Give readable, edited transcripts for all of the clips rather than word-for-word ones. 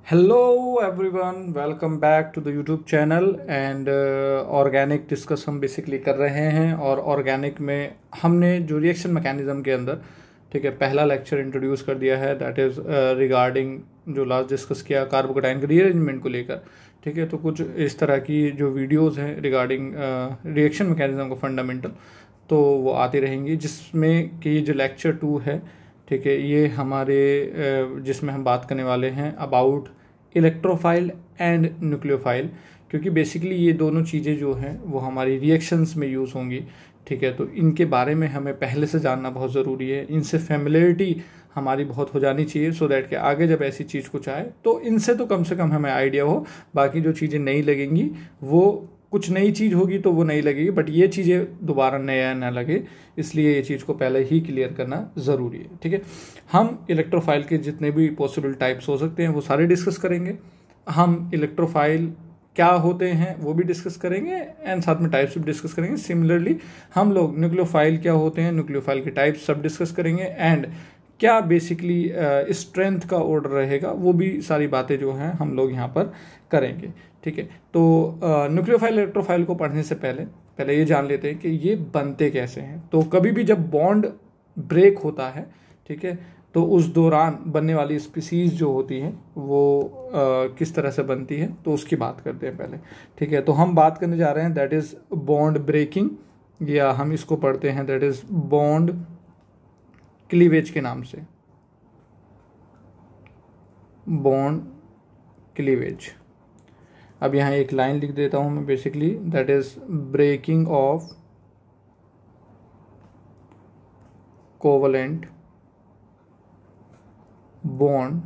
Hello everyone, welcome back to the YouTube channel and organic discuss हम basically कर रहे हैं। और ऑर्गेनिक में हमने जो रिएक्शन मैकेनिज्म के अंदर ठीक है पहला लेक्चर इंट्रोड्यूस कर दिया है, दैट इज़ रिगार्डिंग जो लास्ट डिस्कस किया कार्बोकेटाइन के रीअरेंजमेंट को लेकर। ठीक है, तो कुछ इस तरह की जो वीडियोस हैं रिगार्डिंग रिएक्शन मैकेनिज्म का फंडामेंटल तो वो आती रहेंगी, जिसमें कि जो लेक्चर 2 है ठीक है ये हमारे जिसमें हम बात करने वाले हैं अबाउट इलेक्ट्रोफाइल एंड न्यूक्लियोफाइल, क्योंकि बेसिकली ये दोनों चीज़ें जो हैं वो हमारी रिएक्शंस में यूज़ होंगी। ठीक है, तो इनके बारे में हमें पहले से जानना बहुत ज़रूरी है, इनसे फेमिलियरिटी हमारी बहुत हो जानी चाहिए सो दैट कि आगे जब ऐसी चीज़ कुछ आए तो इनसे तो कम से कम हमें आइडिया हो। बाकी जो चीज़ें नहीं लगेंगी वो कुछ नई चीज़ होगी तो वो नहीं लगेगी, बट ये चीज़ें दोबारा नया ना लगे, इसलिए ये चीज़ को पहले ही क्लियर करना ज़रूरी है। ठीक है, हम इलेक्ट्रोफाइल के जितने भी पॉसिबल टाइप्स हो सकते हैं वो सारे डिस्कस करेंगे। हम इलेक्ट्रोफाइल क्या होते हैं वो भी डिस्कस करेंगे एंड साथ में टाइप्स भी डिस्कस करेंगे। सिमिलरली हम लोग न्यूक्लियोफाइल क्या होते हैं, न्यूक्लियोफाइल के टाइप्स सब डिस्कस करेंगे एंड क्या बेसिकली स्ट्रेंथ का ऑर्डर रहेगा वो भी सारी बातें जो हैं हम लोग यहाँ पर करेंगे। ठीक है, तो न्यूक्लियोफाइल इलेक्ट्रोफाइल को पढ़ने से पहले ये जान लेते हैं कि ये बनते कैसे हैं। तो कभी भी जब बॉन्ड ब्रेक होता है ठीक है तो उस दौरान बनने वाली स्पीसीज जो होती हैं वो किस तरह से बनती है तो उसकी बात करते हैं पहले। ठीक है, तो हम बात करने जा रहे हैं दैट इज़ बॉन्ड ब्रेकिंग, या हम इसको पढ़ते हैं दैट इज़ बॉन्ड क्लीवेज के नाम से, बॉन्ड क्लीवेज। अब यहाँ एक लाइन लिख देता हूँ मैं basically, that is breaking of covalent bond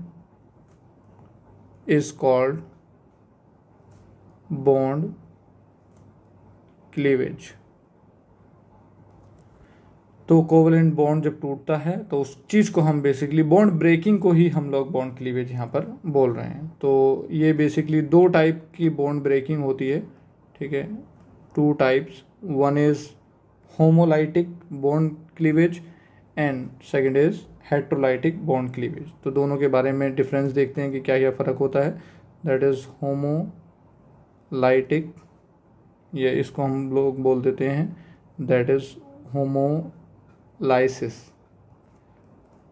is called bond cleavage. तो कोवलेंट बॉन्ड जब टूटता है तो उस चीज़ को हम बेसिकली बॉन्ड ब्रेकिंग को ही हम लोग बॉन्ड क्लीवेज यहाँ पर बोल रहे हैं। तो ये बेसिकली दो टाइप की बॉन्ड ब्रेकिंग होती है। ठीक है, two types, one is homolytic bond cleavage and second is heterolytic bond cleavage. तो दोनों के बारे में डिफरेंस देखते हैं कि क्या क्या फ़र्क होता है। दैट इज़ होमोलाइटिक, ये इसको हम लोग बोल देते हैं that is homolysis,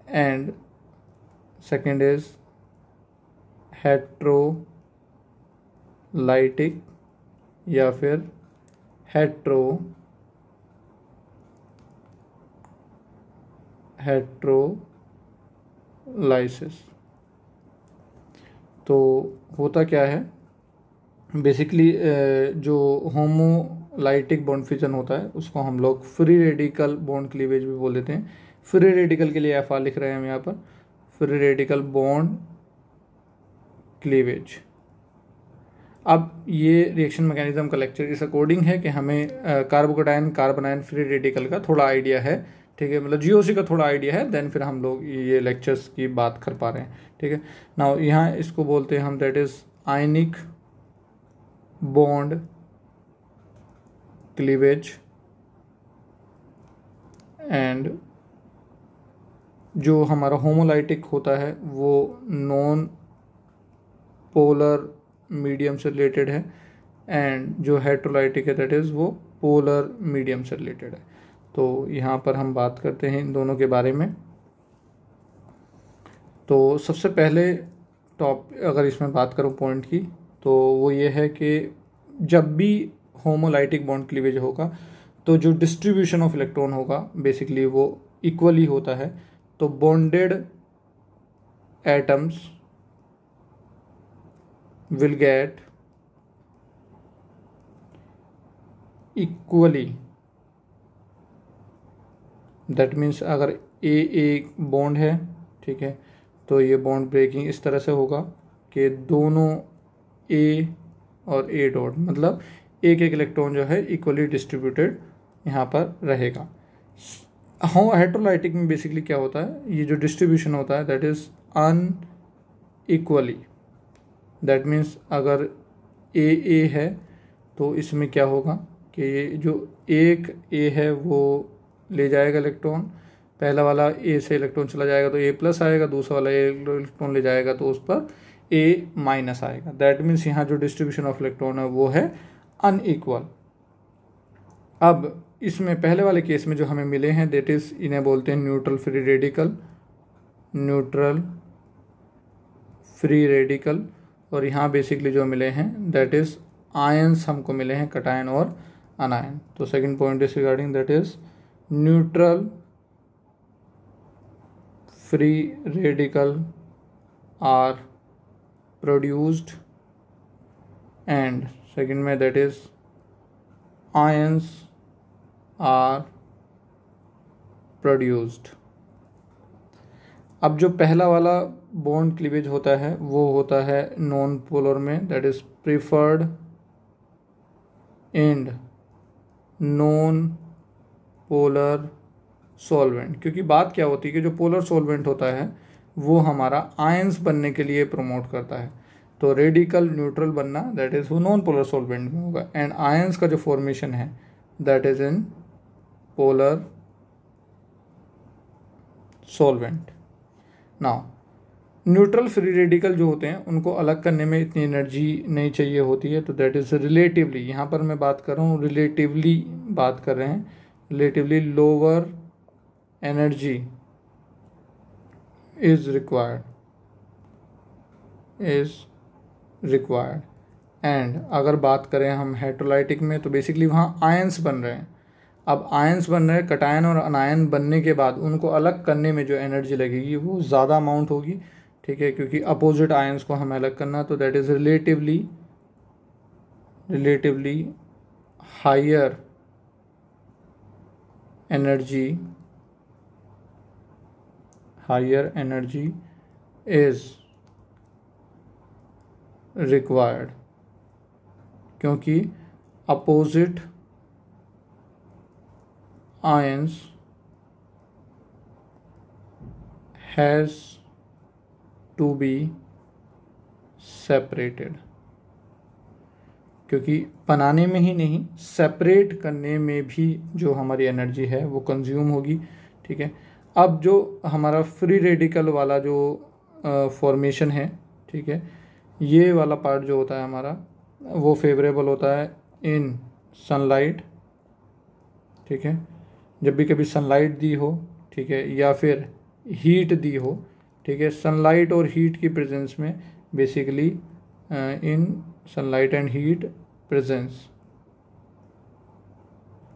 and second is heterolytic या फिर हेट्रोलाइसिस। तो होता क्या है बेसिकली, जो होमोलाइटिक बॉन्ड फिजन होता है उसको हम लोग फ्री रेडिकल बॉन्ड क्लीवेज भी बोल देते हैं। फ्री रेडिकल के लिए एफ लिख रहे हैं हम यहाँ पर, फ्री रेडिकल बॉन्ड क्लीवेज। अब ये रिएक्शन मैकेनिज्म का लेक्चर इस अकॉर्डिंग है कि हमें कार्बोकेटाइन कार्बोनाइन फ्री रेडिकल का थोड़ा आइडिया है। ठीक है, मतलब जीओसी का थोड़ा आइडिया है, देन फिर हम लोग ये लेक्चर्स की बात कर पा रहे हैं। ठीक है, नाउ यहाँ इसको बोलते हैं हम that is ionic bond cleavage, and जो हमारा होमोलाइटिक होता है वो नॉन पोलर मीडियम से रिलेटेड है, एंड जो हेट्रोलाइटिक है दैट इज़ वो पोलर मीडियम से रिलेटेड है। तो यहाँ पर हम बात करते हैं इन दोनों के बारे में। तो सबसे पहले अगर इसमें बात करूँ पॉइंट की तो वो ये है कि जब भी होमोलाइटिक बॉन्ड क्लीवेज होगा तो जो डिस्ट्रीब्यूशन ऑफ इलेक्ट्रॉन होगा बेसिकली वो इक्वली होता है। तो bonded atoms will get equally, that means अगर ए बॉन्ड है ठीक है तो ये बॉन्ड ब्रेकिंग इस तरह से होगा कि दोनों ए और ए डॉट मतलब एक इलेक्ट्रॉन जो है इक्वली डिस्ट्रीब्यूटेड यहाँ पर रहेगा। हेट्रोलाइटिक में बेसिकली क्या होता है, ये जो डिस्ट्रीब्यूशन होता है that is unequally, that means अगर ए है तो इसमें क्या होगा कि ये जो एक ए है वो ले जाएगा इलेक्ट्रॉन, पहला वाला ए से इलेक्ट्रॉन चला जाएगा तो ए प्लस आएगा, दूसरा वाला ए इलेक्ट्रॉन ले जाएगा तो उस पर ए माइनस आएगा। दैट मीन्स यहाँ जो डिस्ट्रीब्यूशन ऑफ इलेक्ट्रॉन है वो है अनइक्वल। अब इसमें पहले वाले केस में जो हमें मिले हैं दैट इज, इन्हें बोलते हैं neutral free radical, neutral free radical. और यहाँ बेसिकली जो मिले हैं दैट इज आयंस हमको मिले हैं, कटायन और अनायन। तो second point is regarding that is neutral free radical are produced and second में that is ions are produced. अब जो पहला वाला बॉन्ड क्लीवेज होता है वो होता है नॉन पोलर में, that is preferred and non polar solvent. क्योंकि बात क्या होती है कि जो पोलर सॉल्वेंट होता है वो हमारा आयंस बनने के लिए प्रमोट करता है। तो रेडिकल न्यूट्रल बनना दैट इज वो नॉन पोलर सॉल्वेंट में होगा, एंड आयंस का जो फॉर्मेशन है that is in polar solvent. Now neutral free radical जो होते हैं उनको अलग करने में इतनी एनर्जी नहीं चाहिए होती है, तो दैट इज रिलेटिवली, यहाँ पर मैं बात कर रहा हूँ रिलेटिवली बात कर रहे हैं, relatively lower energy is required. And अगर बात करें हम हेटेरोलाइटिक में तो बेसिकली वहाँ आयंस बन रहे हैं। अब आयंस बन रहे हैं, कटायन और अनायन बनने के बाद उनको अलग करने में जो एनर्जी लगेगी वो ज़्यादा अमाउंट होगी, ठीक है, क्योंकि अपोजिट आयंस को हमें अलग करना, तो that is relatively higher energy is required, क्योंकि opposite ions has to be separated. क्योंकि बनाने में ही नहीं, सेपरेट करने में भी जो हमारी एनर्जी है वो कंज्यूम होगी, ठीक है। अब जो हमारा फ्री रेडिकल वाला जो फॉर्मेशन है, ठीक है, ये वाला पार्ट जो होता है हमारा वो फेवरेबल होता है इन सनलाइट, ठीक है, जब भी कभी सनलाइट दी हो, ठीक है, या फिर हीट दी हो, ठीक है, सनलाइट और हीट की प्रेजेंस में basically in sunlight and heat presence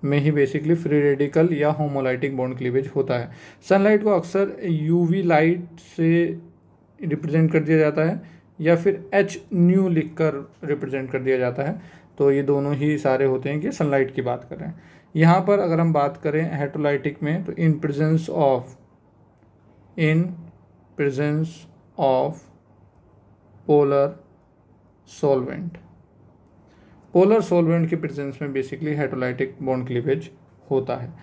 में ही बेसिकली फ्री रेडिकल या होमोलाइटिक बॉन्ड क्लीवेज होता है। सनलाइट को अक्सर यूवी लाइट से रिप्रेजेंट कर दिया जाता है या फिर एच न्यू लिखकर रिप्रेजेंट कर दिया जाता है, तो ये दोनों ही सारे होते हैं कि सनलाइट की बात कर रहे हैं। यहाँ पर अगर हम बात करें हेटेरोलाइटिक में तो in presence of polar solvent, polar solvent के प्रेजेंस में बेसिकली हेटेरोलाइटिक बॉन्ड क्लीवेज होता है।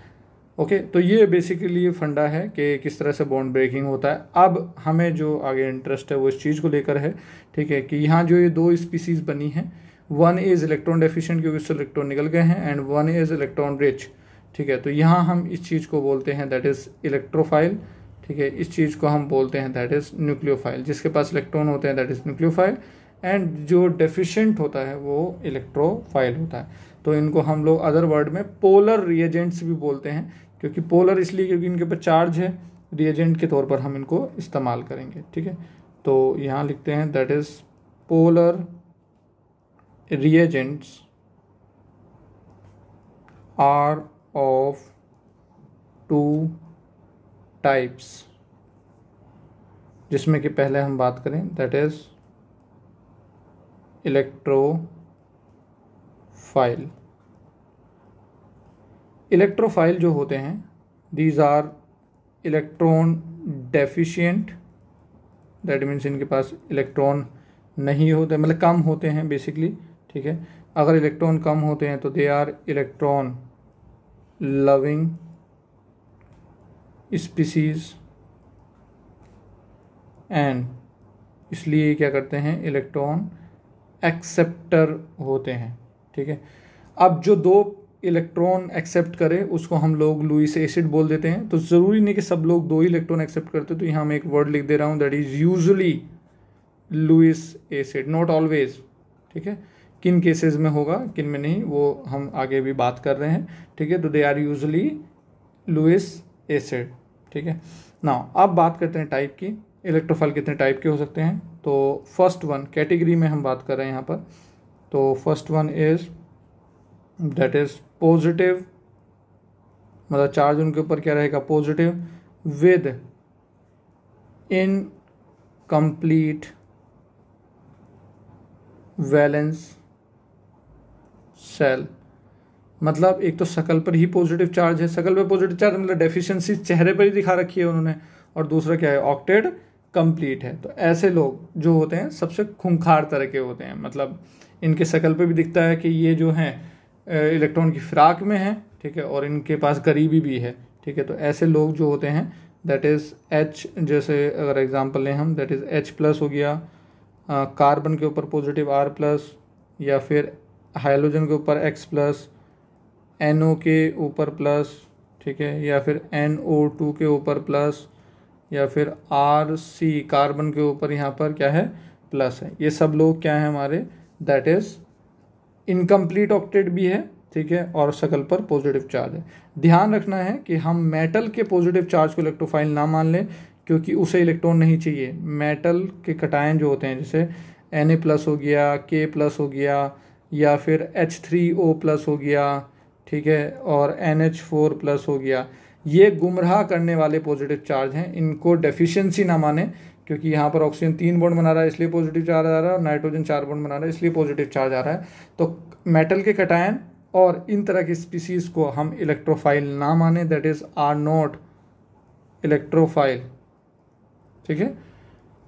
ओके, तो ये बेसिकली ये फंडा है कि किस तरह से बॉन्ड ब्रेकिंग होता है। अब हमें जो आगे इंटरेस्ट है वो इस चीज़ को लेकर है, ठीक है, कि यहाँ जो ये दो स्पीसीज बनी हैं, वन इज़ इलेक्ट्रॉन डेफिशिएंट क्योंकि उससे इलेक्ट्रॉन निकल गए हैं, and one is electron rich, ठीक है। तो यहाँ हम इस चीज़ को बोलते हैं दैट इज़ इलेक्ट्रोफाइल, ठीक है, इस चीज़ को हम बोलते हैं दैट इज़ न्यूक्लियोफाइल। जिसके पास इलेक्ट्रॉन होते हैं दैट इज़ न्यूक्लियोफाइल, एंड जो डेफिशिएंट होता है वो इलेक्ट्रोफाइल होता है। तो इनको हम लोग अदर वर्ड में पोलर रिएजेंट्स भी बोलते हैं, क्योंकि पोलर इसलिए क्योंकि इनके ऊपर चार्ज है, रिएजेंट के तौर पर हम इनको इस्तेमाल करेंगे, ठीक है। तो यहाँ लिखते हैं that is polar reagents are of two types, जिसमें कि पहले हम बात करें दैट इज इलेक्ट्रोफाइल। इलेक्ट्रोफाइल जो होते हैं these are electron deficient, that means इनके पास इलेक्ट्रॉन नहीं होते, मतलब कम होते हैं बेसिकली, ठीक है। अगर इलेक्ट्रॉन कम होते हैं तो they are electron loving species, and इसलिए क्या करते हैं इलेक्ट्रॉन एक्सेप्टर होते हैं, ठीक है। अब जो दो इलेक्ट्रॉन एक्सेप्ट करे उसको हम लोग लुईस एसिड बोल देते हैं। तो ज़रूरी नहीं कि सब लोग 2 ही इलेक्ट्रॉन एक्सेप्ट करते, तो यहाँ मैं एक वर्ड लिख दे रहा हूँ, that is usually Lewis acid, not always. ठीक है, किन केसेस में होगा किन में नहीं वो हम आगे भी बात कर रहे हैं। ठीक है, तो they are usually Lewis acid. ठीक है, नाउ अब बात करते हैं टाइप की, इलेक्ट्रोफाइल कितने टाइप के हो सकते हैं। तो फर्स्ट वन कैटेगरी में हम बात कर रहे हैं यहाँ पर। तो first one is that is positive, मतलब चार्ज उनके ऊपर क्या रहेगा, positive, with incomplete valence shell. मतलब एक तो शकल पर ही पॉजिटिव चार्ज है, शकल पे पॉजिटिव चार्ज मतलब डेफिशिएंसी चेहरे पर ही दिखा रखी है उन्होंने, और दूसरा क्या है, ऑक्टेट कंप्लीट है। तो ऐसे लोग जो होते हैं सबसे खूंखार तरह के होते हैं, मतलब इनके शकल पे भी दिखता है कि ये जो हैं इलेक्ट्रॉन की फिराक में है। ठीक है, और इनके पास करीबी भी है। ठीक है, तो ऐसे लोग जो होते हैं दैट इज़ H, जैसे अगर एग्जांपल लें हम, दैट इज़ H+ हो गया, कार्बन के ऊपर पॉजिटिव R+, या फिर हाइड्रोजन के ऊपर X+, NO के ऊपर प्लस, ठीक है, या फिर NO2 के ऊपर प्लस, या फिर RC कार्बन के ऊपर यहाँ पर क्या है, प्लस है। ये सब लोग क्या है हमारे, दैट इज़ इनकम्प्लीट ऑक्टेट भी है। ठीक है, और शकल पर पॉजिटिव चार्ज है। ध्यान रखना है कि हम मेटल के पॉजिटिव चार्ज को इलेक्ट्रोफाइल ना मान लें, क्योंकि उसे इलेक्ट्रॉन नहीं चाहिए। मेटल के कटायन जो होते हैं, जैसे Na+ हो गया, K+ हो गया, या फिर H3O+ हो गया, ठीक है, और NH4+ हो गया, ये गुमराह करने वाले पॉजिटिव चार्ज हैं। इनको डेफिशिएंसी ना माने, क्योंकि यहाँ पर ऑक्सीजन 3 बॉन्ड बना रहा है इसलिए पॉजिटिव चार्ज आ रहा है, और नाइट्रोजन 4 बॉन्ड बना रहा है इसलिए पॉजिटिव चार्ज आ रहा है। तो मेटल के कटायन और इन तरह की स्पीसीज को हम इलेक्ट्रोफाइल ना माने, that is are not electrophile. ठीक है,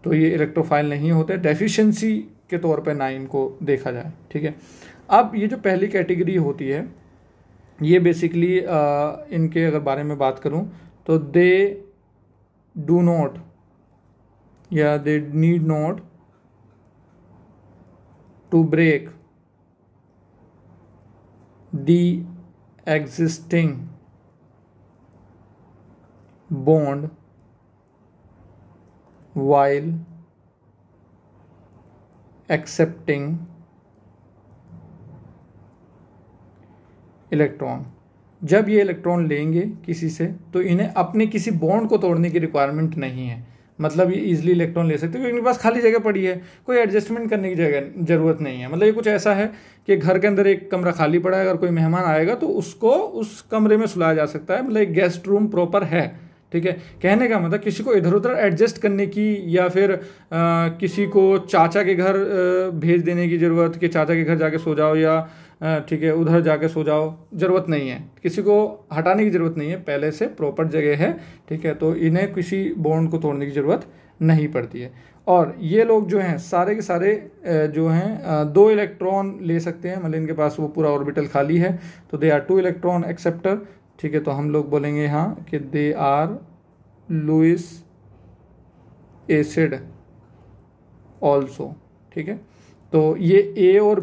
तो ये इलेक्ट्रोफाइल नहीं होते, डेफिशिएंसी के तौर पे ना इनको देखा जाए। ठीक है, अब ये जो पहली कैटेगरी होती है, ये बेसिकली इनके अगर बारे में बात करूं तो दे डू नॉट या they need not to break the existing bond while accepting electron. जब ये इलेक्ट्रॉन लेंगे किसी से तो इन्हें अपने किसी बॉन्ड को तोड़ने की रिक्वायरमेंट नहीं है। मतलब ये इजीली इलेक्ट्रॉन ले सकते हैं क्योंकि इनके पास खाली जगह पड़ी है, कोई एडजस्टमेंट करने की जगह जरूरत नहीं है। मतलब ये कुछ ऐसा है कि घर के अंदर एक कमरा खाली पड़ा है, अगर कोई मेहमान आएगा तो उसको उस कमरे में सुलाया जा सकता है। मतलब एक गेस्ट रूम प्रॉपर है। ठीक है, कहने का मतलब किसी को इधर उधर एडजस्ट करने की या फिर किसी को चाचा के घर भेज देने की ज़रूरत कि चाचा के घर जाके सो जाओ या ठीक है उधर जाके सो जाओ, ज़रूरत नहीं है। किसी को हटाने की ज़रूरत नहीं है, पहले से प्रॉपर जगह है। ठीक है, तो इन्हें किसी बॉन्ड को तोड़ने की ज़रूरत नहीं पड़ती है। और ये लोग जो हैं सारे के सारे जो हैं 2 इलेक्ट्रॉन ले सकते हैं। मतलब इनके पास वो पूरा ऑर्बिटल खाली है, तो दे आर 2 इलेक्ट्रॉन एक्सेप्टर। ठीक है, तो हम लोग बोलेंगे यहाँ कि they are Lewis acid also. ठीक है, तो ये ए और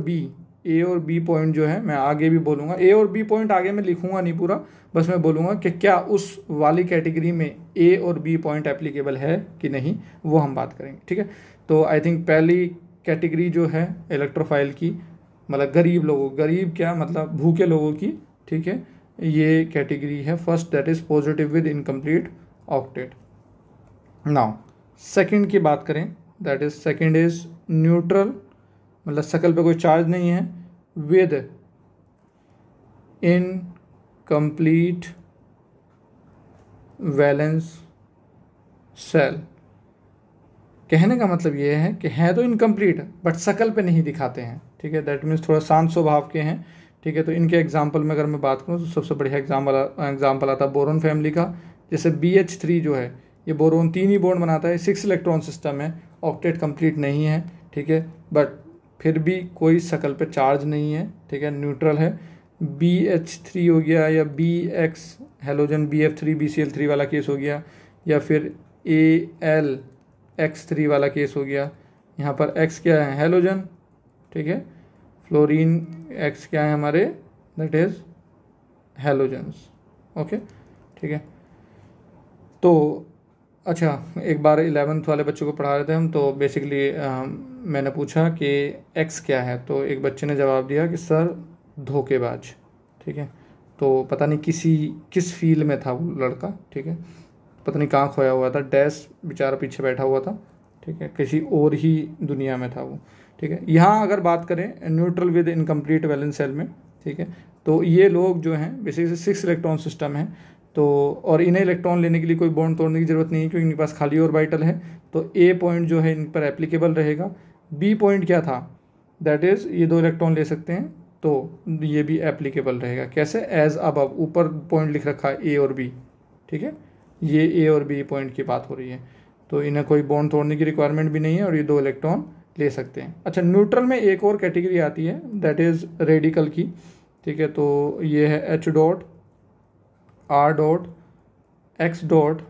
बी पॉइंट जो है मैं आगे भी बोलूँगा। ए और बी पॉइंट आगे मैं लिखूँगा नहीं पूरा, बस मैं बोलूँगा कि क्या उस वाली कैटेगरी में ए और बी पॉइंट एप्लीकेबल है कि नहीं, वो हम बात करेंगे। ठीक है, तो आई थिंक पहली कैटेगरी जो है इलेक्ट्रोफाइल की, मतलब गरीब लोगों, गरीब क्या मतलब भूखे लोगों की, ठीक है, ये कैटेगरी है first, that is positive with incomplete octet. Now second की बात करें, that is second is neutral, मतलब शकल पे कोई चार्ज नहीं है, विद इनकम्प्लीट वैलेंस सेल। कहने का मतलब ये है कि हैं तो इनकम्प्लीट बट शकल पे नहीं दिखाते हैं। ठीक है, दैट मीन्स थोड़ा शांत स्वभाव के हैं। ठीक है, तो इनके एग्जाम्पल में अगर मैं बात करूँ तो सबसे बढ़िया एग्जाम्पल आता है बोरोन फैमिली का। जैसे BH3 जो है ये बोरोन 3 ही बॉन्ड बनाता है, 6 इलेक्ट्रॉन सिस्टम है, ऑक्टेट कंप्लीट नहीं है। ठीक है, बट फिर भी कोई शकल पे चार्ज नहीं है। ठीक है, न्यूट्रल है। BH3 हो गया या BX हेलोजन BF3 BCl3 वाला केस हो गया, या फिर AlX3 वाला केस हो गया। यहाँ पर X क्या है, हेलोजन। ठीक है, फ्लोरीन X क्या है हमारे, दैट इज हेलोजेंस। ओके, ठीक है। तो अच्छा, एक बार 11th वाले बच्चों को पढ़ा रहे थे हम, तो बेसिकली मैंने पूछा कि एक्स क्या है, तो एक बच्चे ने जवाब दिया कि सर धोखेबाज। ठीक है, तो पता नहीं किस फील्ड में था वो लड़का। ठीक है, पता नहीं कहाँ खोया हुआ था, डैश बेचारा पीछे बैठा हुआ था। ठीक है, किसी और ही दुनिया में था वो। ठीक है, यहाँ अगर बात करें neutral with incomplete valence shell में, ठीक है, तो ये लोग जो हैं बेसिकली 6 इलेक्ट्रॉन सिस्टम है। तो और इन्हें इलेक्ट्रॉन लेने के लिए कोई बॉन्ड तोड़ने की जरूरत नहीं है, क्योंकि इनके पास खाली ऑर्बिटल है। तो ए पॉइंट जो है इन पर एप्लीकेबल रहेगा। बी पॉइंट क्या था, दैट इज़ ये 2 इलेक्ट्रॉन ले सकते हैं, तो ये भी एप्लीकेबल रहेगा। कैसे, एज अबव, ऊपर पॉइंट लिख रखा है ए और बी। ठीक है, ये ए और बी पॉइंट की बात हो रही है, तो इन्हें कोई बॉन्ड तोड़ने की रिक्वायरमेंट भी नहीं है और ये 2 इलेक्ट्रॉन ले सकते हैं। अच्छा, न्यूट्रल में एक और कैटेगरी आती है, दैट इज़ रेडिकल की। ठीक है, तो ये है H dot, R dot, X dot,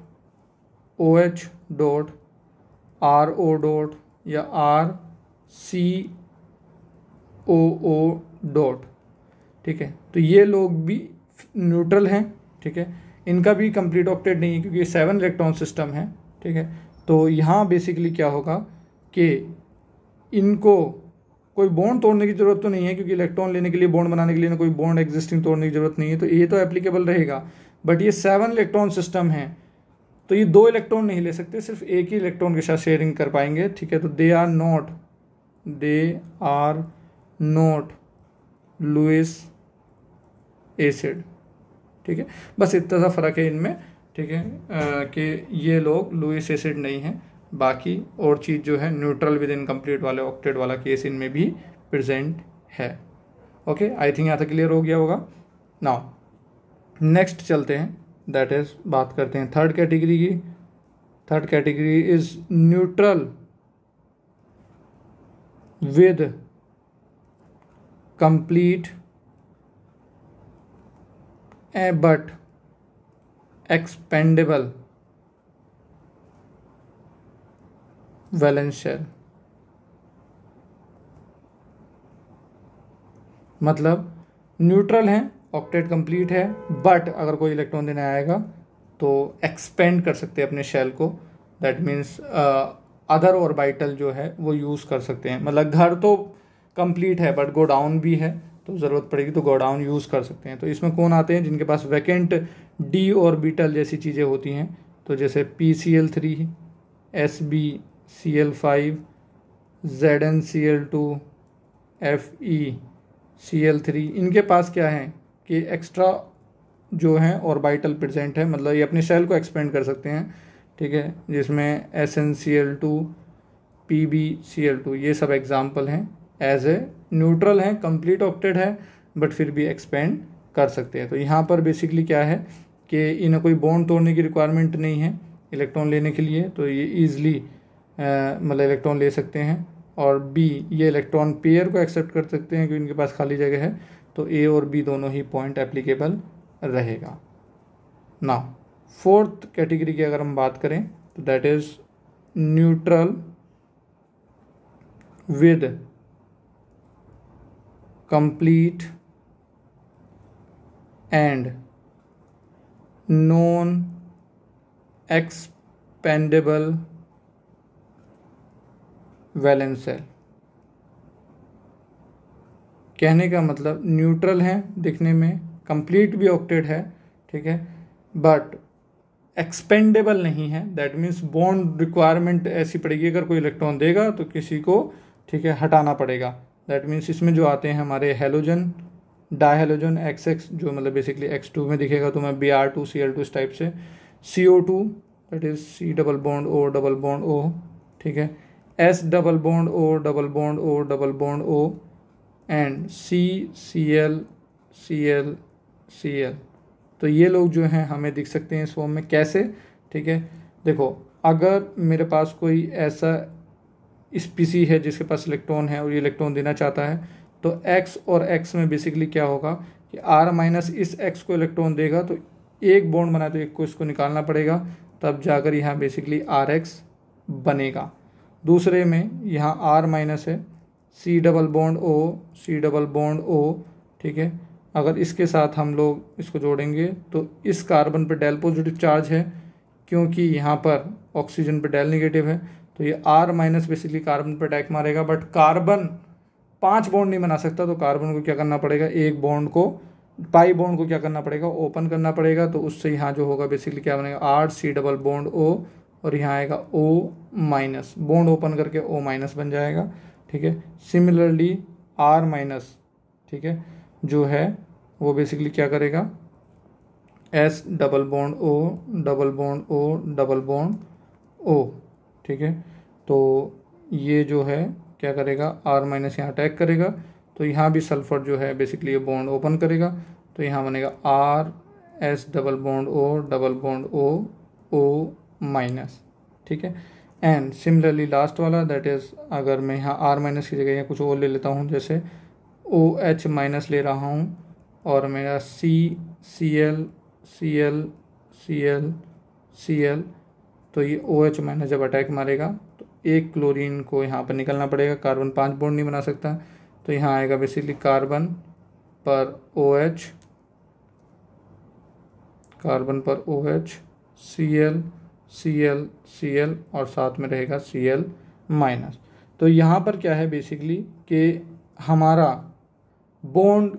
O H dot, R O dot या R C O O dot. ठीक है, तो ये लोग भी न्यूट्रल हैं। ठीक है, इनका भी कंप्लीट ऑक्टेट नहीं है, क्योंकि 7 इलेक्ट्रॉन सिस्टम है। ठीक है, तो यहाँ बेसिकली क्या होगा कि इनको कोई बॉन्ड तोड़ने की ज़रूरत तो नहीं है, क्योंकि इलेक्ट्रॉन लेने के लिए, बॉन्ड बनाने के लिए ना कोई बॉन्ड एग्जिस्टिंग तोड़ने की ज़रूरत नहीं है, तो ये तो एप्लीकेबल रहेगा। बट ये 7 इलेक्ट्रॉन सिस्टम है, तो ये 2 इलेक्ट्रॉन नहीं ले सकते, सिर्फ एक ही इलेक्ट्रॉन के साथ शेयरिंग कर पाएंगे। ठीक है, तो they are not Lewis acid. ठीक है, बस इतना सा फ़र्क है इनमें। ठीक है, कि ये लोग लुईस एसिड नहीं है, बाकी और चीज़ जो है न्यूट्रल विद इनकम्प्लीट वाले ऑक्टेट वाला केस इनमें भी प्रेजेंट है। ओके, आई थिंक यहाँ तक क्लियर हो गया होगा। नाउ नेक्स्ट चलते हैं, दैट इज़ बात करते हैं थर्ड कैटेगरी की। Third category is neutral with complete but expandable valence shell. मतलब न्यूट्रल है, ऑक्टेट कंप्लीट है, बट अगर कोई इलेक्ट्रॉन देने आएगा तो एक्सपेंड कर सकते हैं अपने शेल को। दैट मीन्स अदर ऑर्बिटल जो है वो यूज़ कर सकते हैं। मतलब घर तो कंप्लीट है बट गो डाउन भी है, तो ज़रूरत पड़ेगी तो गो डाउन यूज़ कर सकते हैं। तो इसमें कौन आते हैं, जिनके पास वैकेंट डी ऑर्बिटल जैसी चीज़ें होती हैं, तो जैसे PCl3, SbCl5, ZnCl2, FeCl3, इनके पास क्या है कि एक्स्ट्रा जो है ऑर्बिटल प्रेजेंट है, मतलब ये अपने शेल को एक्सपेंड कर सकते हैं। ठीक है, जिसमें SnCl2, PbCl2, ये सब एग्जाम्पल हैं। एज ए न्यूट्रल हैं, कंप्लीट ऑक्टेट है, बट फिर भी एक्सपेंड कर सकते हैं। तो यहाँ पर बेसिकली क्या है कि इन्हें कोई बॉन्ड तोड़ने की रिक्वायरमेंट नहीं है इलेक्ट्रॉन लेने के लिए, तो ये ईजिली मतलब इलेक्ट्रॉन ले सकते हैं। और बी, ये इलेक्ट्रॉन पेयर को एक्सेप्ट कर सकते हैं क्योंकि इनके पास खाली जगह है, तो ए और बी दोनों ही पॉइंट एप्लीकेबल रहेगा। ना फोर्थ कैटेगरी की अगर हम बात करें तो that is neutral with complete and non expandable valence shell. कहने का मतलब न्यूट्रल है दिखने में, कंप्लीट भी ऑक्टेट है, ठीक है, बट एक्सपेंडेबल नहीं है। दैट मीन्स बॉन्ड रिक्वायरमेंट ऐसी पड़ेगी, अगर कोई इलेक्ट्रॉन देगा तो किसी को, ठीक है, हटाना पड़ेगा। दैट मीन्स इसमें जो आते हैं हमारे हेलोजन, डायहेलोजन, XX, जो मतलब बेसिकली X2 में दिखेगा तो मैं Br2Cl2 इस टाइप से, CO2 that is C double bond O double bond O, ठीक है, S double bond O double bond O double bond O and CCl Cl Cl। तो ये लोग जो हैं हमें दिख सकते हैं इस फॉर्म में। कैसे, ठीक है, देखो, अगर मेरे पास कोई ऐसा स्पीसी है जिसके पास इलेक्ट्रॉन है और ये इलेक्ट्रॉन देना चाहता है, तो X और X में बेसिकली क्या होगा कि R माइनस इस X को इलेक्ट्रॉन देगा तो एक बॉन्ड बना, तो एक को इसको निकालना पड़ेगा, तब जाकर यहाँ बेसिकली RX बनेगा। दूसरे में यहाँ R माइनस है, C double bond O, C double bond O, ठीक है, अगर इसके साथ हम लोग इसको जोड़ेंगे तो इस कार्बन पर डेल पॉजिटिव चार्ज है, क्योंकि यहाँ पर ऑक्सीजन पर डेल नेगेटिव है, तो ये R माइनस बेसिकली कार्बन पर अटैक मारेगा। बट कार्बन 5 बॉन्ड नहीं बना सकता, तो कार्बन को क्या करना पड़ेगा, एक बॉन्ड को, पाई बॉन्ड को क्या करना पड़ेगा, ओपन करना पड़ेगा। तो उससे यहाँ जो होगा बेसिकली क्या बनेगा, R C double bond O, और यहाँ आएगा O माइनस, बॉन्ड ओपन करके O माइनस बन जाएगा। ठीक है, सिमिलरली R माइनस, ठीक है, जो है वो बेसिकली क्या करेगा, S double bond O double bond O double bond O। ठीक है, तो ये जो है क्या करेगा, R माइनस यहाँ अटैक करेगा, तो यहाँ भी सल्फर जो है बेसिकली ये बॉन्ड ओपन करेगा, तो यहाँ बनेगा R S double bond O double bond O O minus. ठीक है, एंड सिमिलरली लास्ट वाला दैट इज़, अगर मैं यहाँ R माइनस की जगह यहाँ कुछ और ले लेता हूँ, जैसे OH माइनस ले रहा हूँ, और मेरा CCl Cl Cl Cl, तो ये OH माइनस जब अटैक मारेगा तो एक क्लोरीन को यहाँ पर निकलना पड़ेगा, कार्बन 5 बॉन्ड नहीं बना सकता, तो यहाँ आएगा बेसिकली कार्बन पर OH, कार्बन पर OH, Cl Cl Cl, और साथ में रहेगा Cl माइनस। तो यहाँ पर क्या है बेसिकली कि हमारा बॉन्ड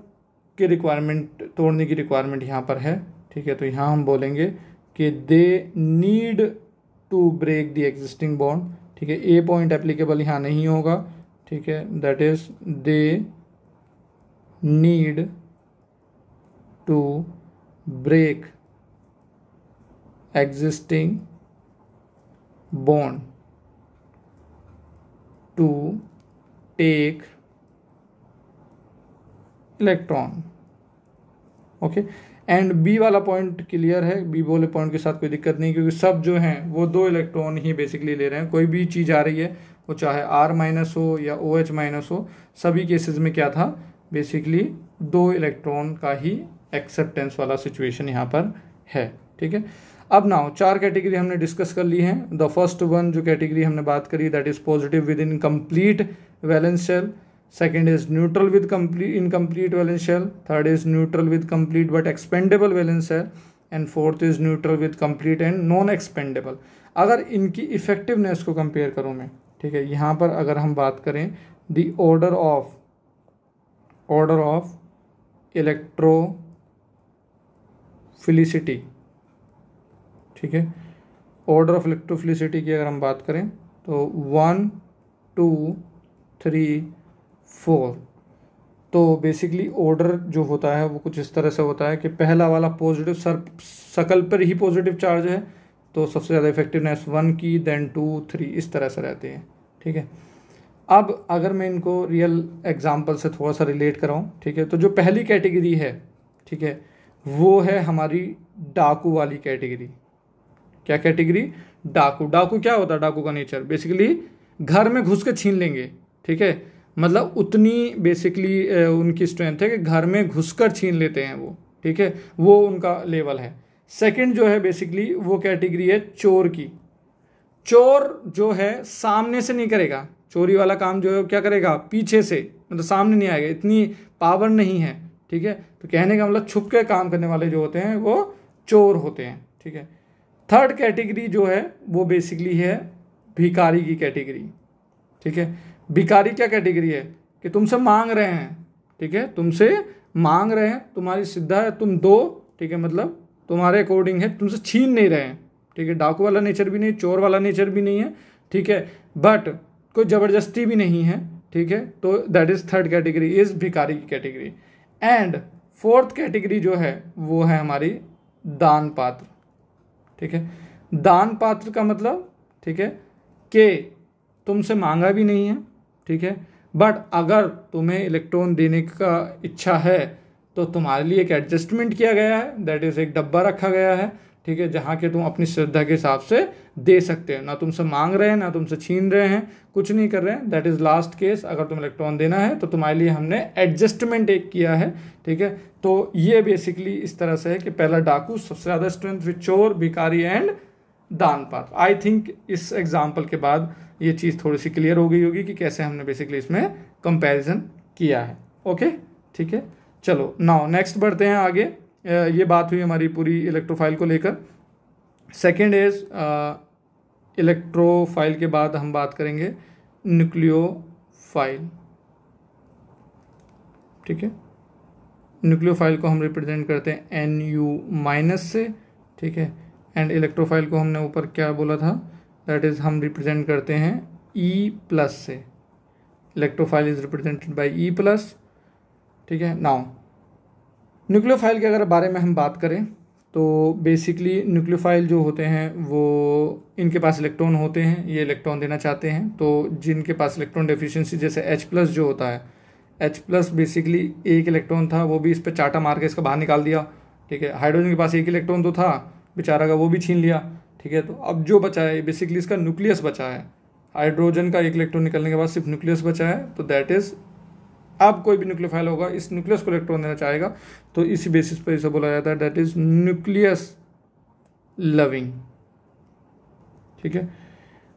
के रिक्वायरमेंट, तोड़ने की रिक्वायरमेंट यहाँ पर है। ठीक है, तो यहाँ हम बोलेंगे कि they need to break the existing bond. ठीक है, ए पॉइंट एप्लीकेबल यहाँ नहीं होगा। ठीक है, that is they need to break existing bond to take electron. Okay, and B वाला पॉइंट क्लियर है, बी वाले पॉइंट के साथ कोई दिक्कत नहीं, क्योंकि सब जो हैं वो 2 इलेक्ट्रॉन ही बेसिकली ले रहे हैं। कोई भी चीज़ आ रही है वो चाहे R माइनस हो या OH माइनस हो, सभी केसेस में क्या था बेसिकली 2 इलेक्ट्रॉन का ही एक्सेप्टेंस वाला सिचुएशन यहाँ पर है। ठीक है, अब नाउ 4 कैटेगरी हमने डिस्कस कर ली हैं। द फर्स्ट वन जो कैटेगरी हमने बात करी that is positive with incomplete valence shell, second is neutral with complete incomplete valence shell, third is neutral with complete but expandable valence shell, and fourth is neutral with complete and non expandable। अगर इनकी effectiveness को compare करूँ मैं, ठीक है, यहाँ पर अगर हम बात करें द ऑर्डर ऑफ इलेक्ट्रोफिलिसिटी, ठीक है, ऑर्डर ऑफ इलेक्ट्रोफिलिसिटी की अगर हम बात करें तो 1 2 3 4, तो बेसिकली ऑर्डर जो होता है वो कुछ इस तरह से होता है कि पहला वाला पॉजिटिव सर्कल पर ही पॉजिटिव चार्ज है, तो सबसे ज़्यादा इफेक्टिवनेस 1 की, देन 2 3 इस तरह से रहते हैं। ठीक है, अब अगर मैं इनको रियल एग्जांपल से थोड़ा सा रिलेट कराऊँ, ठीक है, तो जो पहली कैटेगरी है, ठीक है, वो है हमारी डाकू वाली कैटेगरी। क्या कैटेगरी? डाकू। डाकू क्या होता है? डाकू का नेचर बेसिकली घर में घुस के छीन लेंगे। ठीक है, मतलब उतनी बेसिकली उनकी स्ट्रेंथ है कि घर में घुसकर छीन लेते हैं वो। ठीक है, वो उनका लेवल है। सेकंड जो है बेसिकली वो कैटेगरी है चोर की। चोर जो है सामने से नहीं करेगा, चोरी वाला काम जो है क्या करेगा? पीछे से, मतलब सामने नहीं आएगा, इतनी पावर नहीं है। ठीक है, तो कहने का मतलब छुप के काम करने वाले जो होते हैं वो चोर होते हैं। ठीक है, थर्ड कैटेगरी जो है वो बेसिकली है भिखारी की कैटेगरी। ठीक है, भिखारी क्या कैटेगरी है कि तुमसे मांग रहे हैं। ठीक है, तुमसे मांग रहे हैं, तुम्हारी सिद्धा है, तुम दो। ठीक है, मतलब तुम्हारे अकॉर्डिंग है, तुमसे छीन नहीं रहे हैं। ठीक है, डाकू वाला नेचर भी नहीं, चोर वाला नेचर भी नहीं है। ठीक है, बट कोई ज़बरदस्ती भी नहीं है। ठीक है, तो that is third category is भिखारी की कैटेगरी। एंड फोर्थ कैटेगरी जो है वो है हमारी दान पात्र। ठीक है, दान पात्र का मतलब, ठीक है, कि तुमसे मांगा भी नहीं है। ठीक है, बट अगर तुम्हें इलेक्ट्रॉन देने का इच्छा है तो तुम्हारे लिए एक एडजस्टमेंट किया गया है, दैट इज़ एक डब्बा रखा गया है। ठीक है, जहाँ के तुम अपनी श्रद्धा के हिसाब से दे सकते हो। ना तुमसे मांग रहे हैं, ना तुमसे छीन रहे हैं, कुछ नहीं कर रहे हैं। That is last case. अगर तुम इलेक्ट्रॉन देना है तो तुम्हारे लिए हमने एडजस्टमेंट एक किया है। ठीक है, तो ये बेसिकली इस तरह से है कि पहला डाकू, सबसे ज़्यादा स्ट्रेंथ विद चोर, भिखारी एंड दान पात्र। आई थिंक इस एग्जाम्पल के बाद ये चीज़ थोड़ी सी क्लियर हो गई होगी कि कैसे हमने बेसिकली इसमें कंपैरिजन किया है। ओके, ठीक है, चलो नाउ नेक्स्ट बढ़ते हैं आगे। ये बात हुई हमारी पूरी इलेक्ट्रोफाइल को लेकर। सेकेंड इज इलेक्ट्रोफाइल के बाद हम बात करेंगे न्यूक्लियोफाइल। ठीक है, न्यूक्लियोफाइल को हम रिप्रेजेंट करते हैं Nu- से। ठीक है, एंड इलेक्ट्रोफाइल को हमने ऊपर क्या बोला था, दैट इज हम रिप्रेजेंट करते हैं E+ से। Electrophile is represented by E+। ठीक है, नाउ न्यूक्लियोफाइल के अगर बारे में हम बात करें तो बेसिकली न्यूक्लियोफाइल जो होते हैं वो इनके पास इलेक्ट्रॉन होते हैं, ये इलेक्ट्रॉन देना चाहते हैं। तो जिनके पास इलेक्ट्रॉन डेफिशिएंसी जैसे H+ जो होता है, H+ बेसिकली एक इलेक्ट्रॉन था, वो भी इस पर चाटा मार के इसका बाहर निकाल दिया। ठीक है, हाइड्रोजन के पास एक इलेक्ट्रॉन तो था बेचारा का, वो भी छीन लिया। ठीक है, तो अब जो बचा है बेसिकली इसका न्यूक्लियस बचा है। हाइड्रोजन का एक इलेक्ट्रॉन निकलने के बाद सिर्फ न्यूक्लियस बचा है। तो दैट इज, अब कोई भी न्यूक्लियोफाइल होगा इस न्यूक्लियस को इलेक्ट्रॉन देना चाहेगा, तो इसी बेसिस पर इसे बोला जाता है दैट इज न्यूक्लियस लविंग। ठीक है,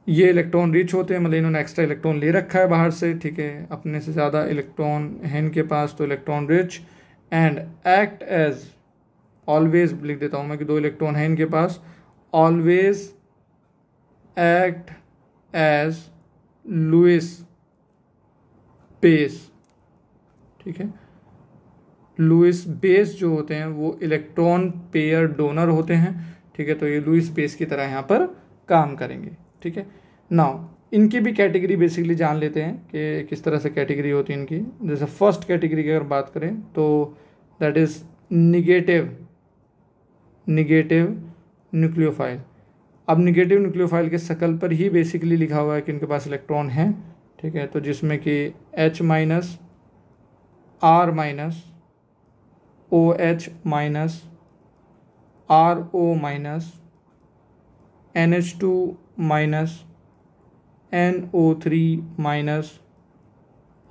ये इलेक्ट्रॉन रिच होते हैं, मतलब इन्होंने एक्स्ट्रा इलेक्ट्रॉन ले रखा है बाहर से। ठीक है, अपने से ज़्यादा इलेक्ट्रॉन है इनके पास, तो electron rich and act as, always लिख देता हूँ मैं कि 2 इलेक्ट्रॉन है इनके पास, always act as Lewis base. ठीक है, लुईस बेस जो होते हैं वो इलेक्ट्रॉन पेयर डोनर होते हैं। ठीक है, तो ये लुईस बेस की तरह यहाँ पर काम करेंगे। ठीक है, नाउ इनकी भी कैटेगरी बेसिकली जान लेते हैं कि किस तरह से कैटेगरी होती है इनकी। जैसे फर्स्ट कैटेगरी की अगर बात करें तो दैट इज निगेटिव न्यूक्लियोफाइल। अब निगेटिव न्यूक्लियोफाइल के शकल पर ही बेसिकली लिखा हुआ है कि इनके पास इलेक्ट्रॉन हैं। ठीक है, तो जिसमें कि H-, R-, OH-, RO-, NH2-, NO3-,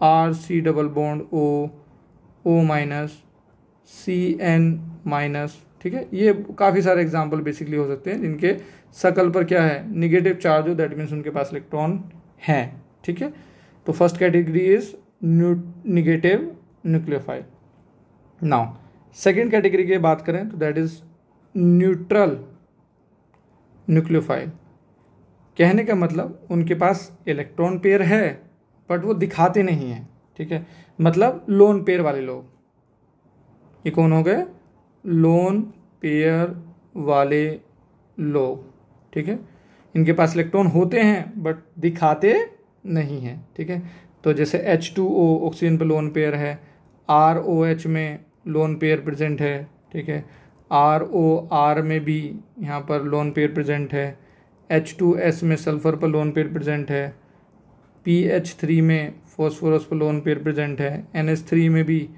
RC double bond O, O-, CN-। ठीक है, ये काफ़ी सारे एग्जाम्पल बेसिकली हो सकते हैं जिनके शकल पर क्या है, निगेटिव चार्ज हो, दैट मीन्स उनके पास इलेक्ट्रॉन हैं। ठीक है, तो first category is negative nucleophile. Now second category की बात करें तो दैट इज न्यूट्रल न्यूक्लियोफाइल। कहने का मतलब उनके पास इलेक्ट्रॉन पेयर है बट वो दिखाते नहीं हैं। ठीक है, मतलब लोन पेयर वाले लोग, ये कौन हो गए, लोन पेयर वाले लोग। ठीक है, इनके पास इलेक्ट्रॉन होते हैं बट दिखाते नहीं हैं। ठीक है, तो जैसे H2O ऑक्सीजन पर लोन पेयर है, ROH में लोन पेयर प्रेजेंट है। ठीक है, ROR में भी यहाँ पर लोन पेयर प्रेजेंट है, H2S में सल्फर पर लोन पेयर प्रेजेंट है, PH3 में फॉस्फोरस पर लोन पेयर प्रेजेंट है, NH3 में भी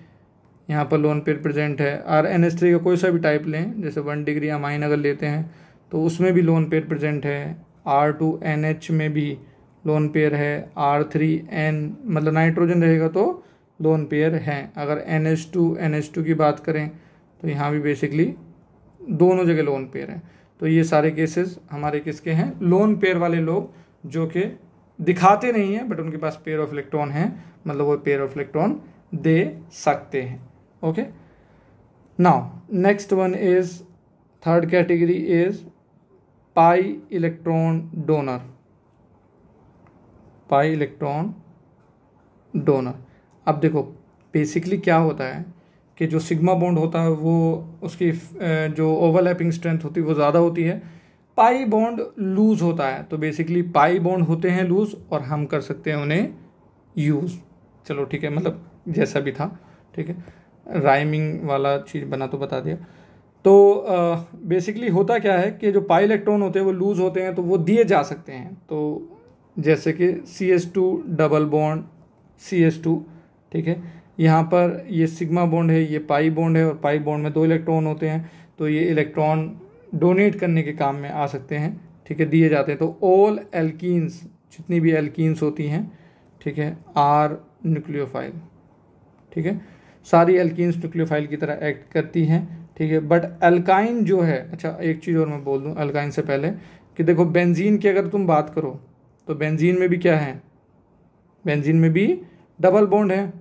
यहाँ पर लोन पेयर प्रेजेंट है। और NH3 का कोई सा भी टाइप लें, जैसे 1 डिग्री अमाइन अगर लेते हैं तो उसमें भी लोन पेयर प्रेजेंट है। R2NH में भी लोन पेयर है, R3N मतलब नाइट्रोजन रहेगा तो लोन पेयर हैं। अगर NH2 की बात करें तो यहाँ भी बेसिकली दोनों जगह लोन पेयर हैं। तो ये सारे केसेस हमारे किसके हैं, लोन पेयर वाले लोग जो कि दिखाते नहीं हैं बट उनके पास पेयर ऑफ इलेक्ट्रॉन हैं, मतलब वो पेयर ऑफ इलेक्ट्रॉन दे सकते हैं। Okay, now next one is, third category is pi electron donor. Pi electron donor, अब देखो बेसिकली क्या होता है कि जो सिग्मा बॉन्ड होता है वो उसकी जो ओवरलैपिंग स्ट्रेंथ होती है वो ज़्यादा होती है, पाई बॉन्ड लूज होता है। तो बेसिकली पाई बॉन्ड होते हैं लूज और हम कर सकते हैं उन्हें यूज़। चलो ठीक है, मतलब जैसा भी था। ठीक है, राइमिंग वाला चीज़ बना तो बता दिया। तो बेसिकली होता क्या है कि जो पाई इलेक्ट्रॉन होते हैं वो लूज होते हैं तो वो दिए जा सकते हैं। तो जैसे कि CH2 डबल बॉन्ड CH2। ठीक है, यहाँ पर ये सिग्मा बॉन्ड है, ये पाई बॉन्ड है और पाई बॉन्ड में 2 इलेक्ट्रॉन होते हैं, तो ये इलेक्ट्रॉन डोनेट करने के काम में आ सकते हैं। ठीक है, दिए जाते हैं। तो ऑल एल्कीन्स, जितनी भी एल्कीन्स होती हैं, ठीक है, आर न्यूक्लियोफाइल। ठीक है, सारी एल्कीन्स न्यूक्लियोफाइल की तरह एक्ट करती हैं। ठीक है, बट अल्काइन जो है, अच्छा एक चीज़ और मैं बोल दूं अल्काइन से पहले कि देखो बेंजीन की अगर तुम बात करो तो बेंजीन में भी क्या है, बेंजीन में भी डबल बॉन्ड है।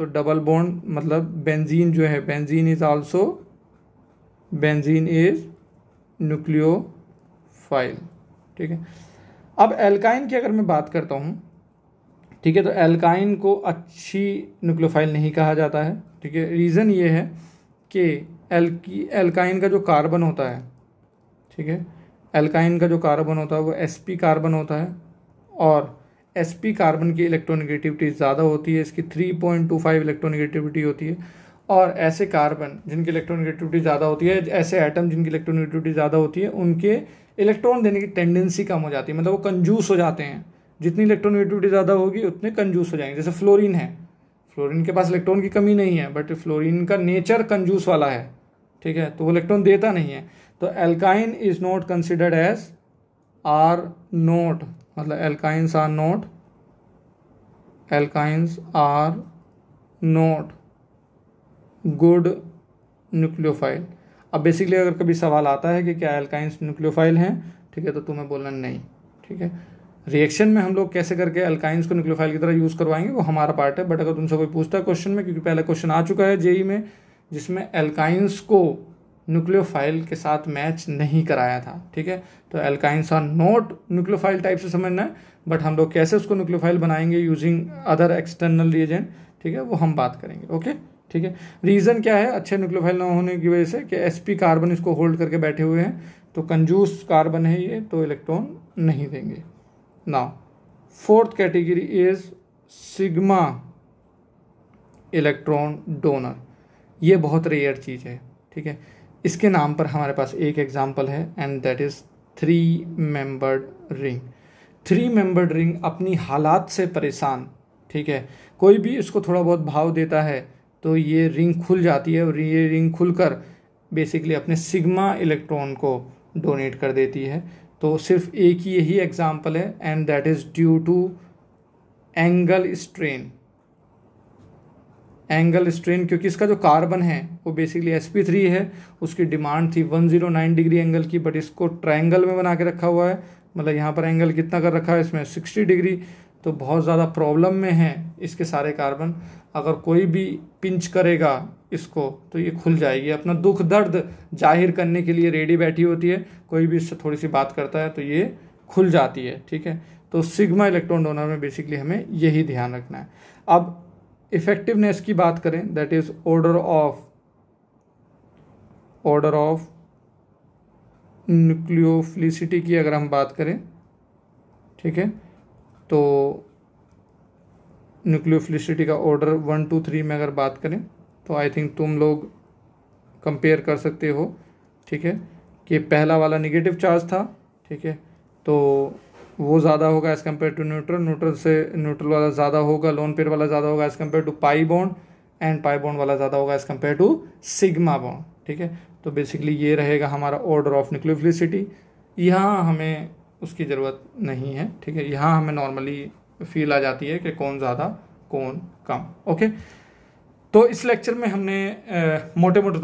तो डबल बॉन्ड मतलब बेंजीन जो है, benzene is also, benzene is nucleophile. ठीक है, अब एल्काइन की अगर मैं बात करता हूँ, ठीक है, तो एल्काइन को अच्छी न्यूक्लियोफाइल नहीं कहा जाता है। ठीक है, रीज़न ये है कि एल्काइन का जो कार्बन होता है, ठीक है, एल्काइन का जो कार्बन होता है वो sp कार्बन होता है, और sp कार्बन की इलेक्ट्रोनेगेटिविटी ज़्यादा होती है, इसकी 3.25 इलेक्ट्रोनेगेटिविटी होती है। और ऐसे कार्बन जिनकी इलेक्ट्रोनेगेटिविटी ज़्यादा होती है, ऐसे एटम जिनकी इलेक्ट्रोनेगेटिविटी ज़्यादा होती है, उनके इलेक्ट्रॉन देने की टेंडेंसी कम हो जाती है, मतलब वो कंजूस हो जाते हैं। जितनी इलेक्ट्रोनेगेटिविटी ज़्यादा होगी उतने कंजूस हो जाएंगे। जैसे फ्लोरीन है, फ्लोरीन के पास इलेक्ट्रॉन की कमी नहीं है, बट फ्लोरीन का नेचर कंजूस वाला है। ठीक है, तो वो इलेक्ट्रॉन देता नहीं है। तो alkyne is not considered as are not, मतलब alkynes are not good nucleophile. अब बेसिकली अगर कभी सवाल आता है कि क्या एल्काइंस न्यूक्लियोफाइल हैं, ठीक है, तो तुम्हें बोलना नहीं। ठीक है, रिएक्शन में हम लोग कैसे करके एल्काइंस को न्यूक्लियोफाइल की तरह यूज़ करवाएंगे वो हमारा पार्ट है। बट अगर तुमसे कोई पूछता है क्वेश्चन में, क्योंकि पहले क्वेश्चन आ चुका है जेई में जिसमें एल्काइंस को न्यूक्लियोफाइल के साथ मैच नहीं कराया था। ठीक है, तो alkynes are not nucleophile type से समझना है, बट हम लोग कैसे उसको न्यूक्लियोफाइल बनाएंगे यूजिंग अदर एक्सटर्नल रिएजेंट, ठीक है, वो हम बात करेंगे। ओके, ठीक है, रीज़न क्या है अच्छे न्यूक्लियोफाइल ना होने की वजह से कि sp कार्बन इसको होल्ड करके बैठे हुए हैं, तो कंजूस कार्बन है ये, तो इलेक्ट्रॉन नहीं देंगे। Now fourth category is sigma electron donor. ये बहुत रेयर चीज़ है। ठीक है, इसके नाम पर हमारे पास एक एग्जाम्पल है, and that is 3 membered ring. 3 membered ring अपनी हालात से परेशान, ठीक है, कोई भी इसको थोड़ा बहुत भाव देता है तो ये रिंग खुल जाती है, और ये रिंग खुलकर बेसिकली अपने सिग्मा इलेक्ट्रॉन को डोनेट कर देती है। तो सिर्फ एक ही यही एग्जाम्पल है, and that is due to angle strain. Angle strain क्योंकि इसका जो कार्बन है वो बेसिकली sp3 है, उसकी डिमांड थी 109 डिग्री एंगल की, बट इसको ट्रायंगल में बना के रखा हुआ है, मतलब यहाँ पर एंगल कितना कर रखा है इसमें 60 डिग्री। तो बहुत ज़्यादा प्रॉब्लम में है इसके सारे कार्बन। अगर कोई भी पिंच करेगा इसको तो ये खुल जाएगी, अपना दुख दर्द जाहिर करने के लिए रेडी बैठी होती है, कोई भी इससे थोड़ी सी बात करता है तो ये खुल जाती है। ठीक है, तो सिग्मा इलेक्ट्रॉन डोनर में बेसिकली हमें यही ध्यान रखना है। अब इफेक्टिवनेस की बात करें, that is order of nucleophilicity की अगर हम बात करें, ठीक है, तो न्यूक्लियोफिलिसिटी का ऑर्डर 1 2 3 में अगर बात करें तो आई थिंक तुम लोग कंपेयर कर सकते हो। ठीक है, कि पहला वाला निगेटिव चार्ज था, ठीक है, तो वो ज़्यादा होगा as compare to neutral, neutral वाला ज़्यादा होगा, लोन पेयर वाला ज़्यादा होगा as compare to pi bond, and pi bond वाला ज़्यादा होगा as compare to sigma bond. ठीक है, तो बेसिकली ये रहेगा हमारा ऑर्डर ऑफ न्यूक्लियोफिलिसिटी। यहाँ हमें उसकी ज़रूरत नहीं है। ठीक है, यहाँ हमें नॉर्मली फील आ जाती है कि कौन ज़्यादा कौन कम। ओके, तो इस लेक्चर में हमने मोटे मोटे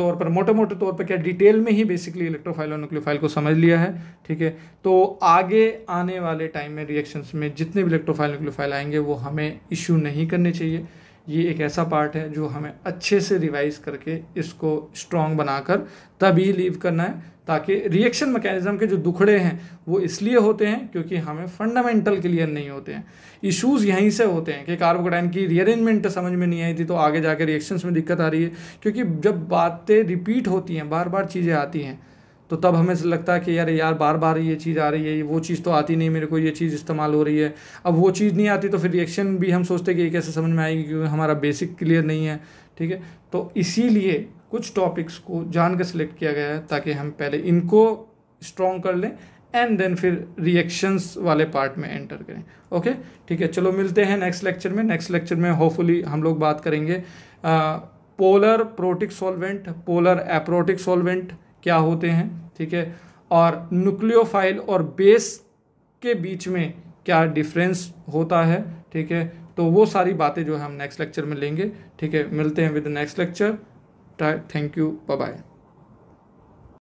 तौर पर क्या डिटेल में ही बेसिकली इलेक्ट्रोफाइल और न्यूक्लियोफाइल को समझ लिया है। ठीक है, तो आगे आने वाले टाइम में रिएक्शंस में जितने भी इलेक्ट्रोफाइल न्यूक्लियोफाइल आएंगे वो हमें इशू नहीं करने चाहिए। ये एक ऐसा पार्ट है जो हमें अच्छे से रिवाइज करके इसको स्ट्रॉन्ग बनाकर तभी लीव करना है, ताकि रिएक्शन मैकेनिज्म के जो दुखड़े हैं वो इसलिए होते हैं क्योंकि हमें फंडामेंटल क्लियर नहीं होते हैं। इश्यूज यहीं से होते हैं कि कार्बोकेटाइन की रीअरेंजमेंट समझ में नहीं आई थी तो आगे जाकर रिएक्शंस में दिक्कत आ रही है, क्योंकि जब बातें रिपीट होती हैं, बार बार चीज़ें आती हैं, तो तब हमें लगता है कि यार बार बार ये चीज़ आ रही है, वो चीज़ तो आती नहीं, मेरे को ये चीज़ इस्तेमाल हो रही है। अब वो चीज़ नहीं आती तो फिर रिएक्शन भी हम सोचते हैं कि ये कैसे समझ में आएगी क्योंकि हमारा बेसिक क्लियर नहीं है। ठीक है, तो इसीलिए कुछ टॉपिक्स को जानकर सिलेक्ट किया गया है ताकि हम पहले इनको स्ट्रॉन्ग कर लें एंड देन फिर रिएक्शंस वाले पार्ट में एंटर करें। ओके, ठीक है, चलो मिलते हैं नेक्स्ट लेक्चर में। नेक्स्ट लेक्चर में होपफुली हम लोग बात करेंगे polar protic solvent, polar aprotic solvent क्या होते हैं, ठीक है, और न्यूक्लियोफाइल और बेस के बीच में क्या डिफरेंस होता है। ठीक है, तो वो सारी बातें जो है हम नेक्स्ट लेक्चर में लेंगे। ठीक है, मिलते हैं with next lecture. Thank you, bye bye.